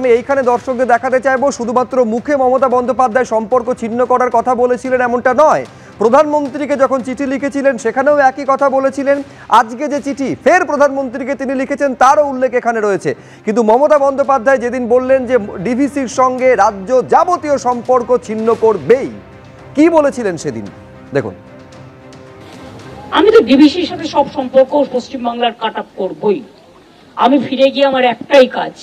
আমি এইখানে দর্শকদের দেখাতে চাইবো শুধুমাত্র মুখে মমতা বন্দ্যোপাধ্যায় সম্পর্ক ছিন্ন করার কথা বলেছিলেন এমনটা নয়। প্রধানমন্ত্রীকে যখন চিঠি লিখেছিলেন সেখানেও একই কথা বলেছিলেন। আজকে যে চিঠি ফের প্রধানমন্ত্রীকে তিনি লিখেছেন তারও উল্লেখ এখানে রয়েছে। কিন্তু মমতা বন্দ্যোপাধ্যায় যেদিন বললেন যে ডিভিসির সঙ্গে রাজ্য যাবতীয় সম্পর্ক ছিন্ন করবেই, কি বলেছিলেন সেদিন দেখুন। আমি তো ডিভিসির সাথে সব সম্পর্ক পশ্চিমবাংলার কাট আপ করবই। আমি ফিরে গিয়ে আমার একটাই কাজ,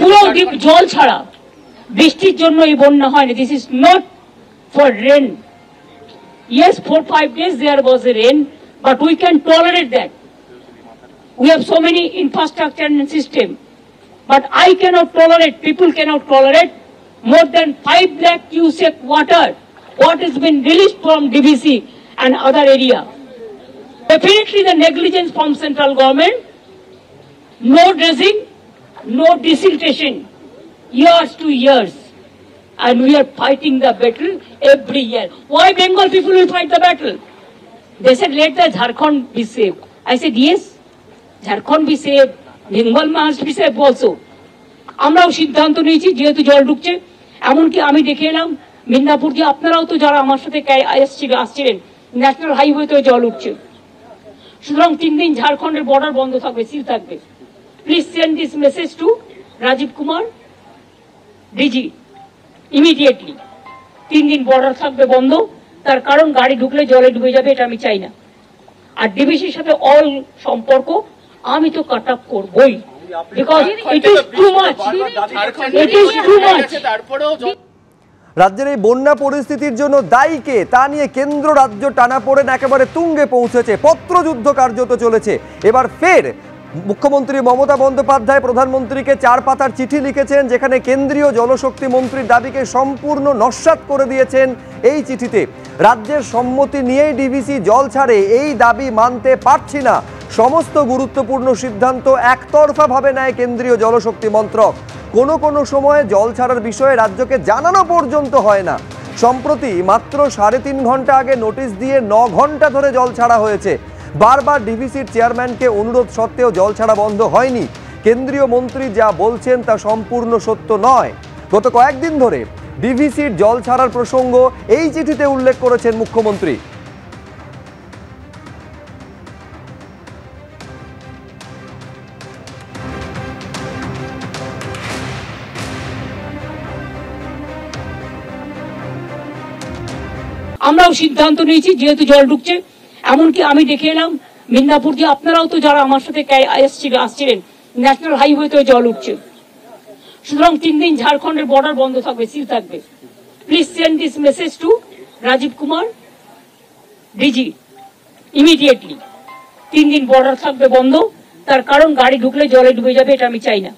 পুরো জল ছাড়া বৃষ্টির জন্য এই বন্যা হয়নি। This is not for rain. Yes, 4-5 days there was a rain, but we can tolerate that. We have so many infrastructure and system, but I cannot tolerate, people cannot tolerate more than 5 lakh cubic water what has been released from DVC and other area. Definitely the negligence from central government, no dredging, no desiltation, years to years. And we are fighting the battle every year. Why Bengal people will fight the battle? They said let the Jharkhand be saved. I said yes, Jharkhand be saved, Bengal must be saved also. আমরাও সিদ্ধান্ত নিয়েছি যেহেতু জল ঢুকছে, এমনকি আমি দেখে এলাম মিদনাপুর যে আপনারাও তো যারা আমার সাথে আসছিলেন ন্যাশনাল হাইওয়েতে জল উঠছে। সুতরাং 3 দিন ঝাড়খণ্ডের বর্ডার বন্ধ থাকবে, সিল থাকবে। Please send this message to Rajeev Kumar DG immediately. 3 দিন বর্ডার থাকবে বন্ধ, তার কারণ গাড়ি ঢুকলে জলে ডুবে যাবে, এটা আমি চাই না। আর ডিভিসির সাথে অল সম্পর্ক আমি তো কাট আপ করবই, because it is too much, it is too much. রাজ্যের এই বন্যা পরিস্থিতির জন্য দায়ী কে তা নিয়ে কেন্দ্র রাজ্য টানাপোড়েন একেবারে তুঙ্গে পৌঁছেছে, পত্রযুদ্ধ কার্যত চলেছে। এবার ফের মুখ্যমন্ত্রী মমতা বন্দ্যোপাধ্যায় প্রধানমন্ত্রীকে 4 পাতার চিঠি লিখেছেন, যেখানে কেন্দ্রীয় জলশক্তি মন্ত্রীর দাবিকে সম্পূর্ণ নস্যাৎ করে দিয়েছেন। এই চিঠিতে রাজ্যের সম্মতি নিয়েই ডিভিসি জল ছাড়ে, এই দাবি মানতে পারছি না। সমস্ত গুরুত্বপূর্ণ সিদ্ধান্ত একতরফাভাবে নেয় কেন্দ্রীয় জলশক্তি মন্ত্রক। কোনো সময়ে জল ছাড়ার বিষয়ে রাজ্যকে জানানো পর্যন্ত হয় না। সম্প্রতি মাত্র 3.5 ঘন্টা আগে নোটিশ দিয়ে 9 ঘন্টা ধরে জল ছাড়া হয়েছে। বারবার ডিভিসির চেয়ারম্যানকে অনুরোধ সত্ত্বেও জল ছাড়া বন্ধ হয়নি। কেন্দ্রীয় মন্ত্রী যা বলছেন তা সম্পূর্ণ সত্য নয়। গত কয়েকদিন ধরে ডিভিসির জল ছাড়ার প্রসঙ্গ এই চিঠিতে উল্লেখ করেছেন মুখ্যমন্ত্রী। আমরাও সিদ্ধান্ত নিয়েছি যেহেতু জল ঢুকছে, এমনকি আমি দেখে এলাম মিদনাপুর যে আপনারাও তো যারা আমার সাথে আসছিলেন ন্যাশনাল হাইওয়েতে জল উঠছে। সুতরাং 3 দিন ঝাড়খণ্ডের বর্ডার বন্ধ থাকবে, সিল থাকবে। Please send this message to Rajeev Kumar DG immediately. 3 দিন বর্ডার থাকবে বন্ধ, তার কারণ গাড়ি ঢুকলে জলে ডুবে যাবে, এটা আমি চাই না।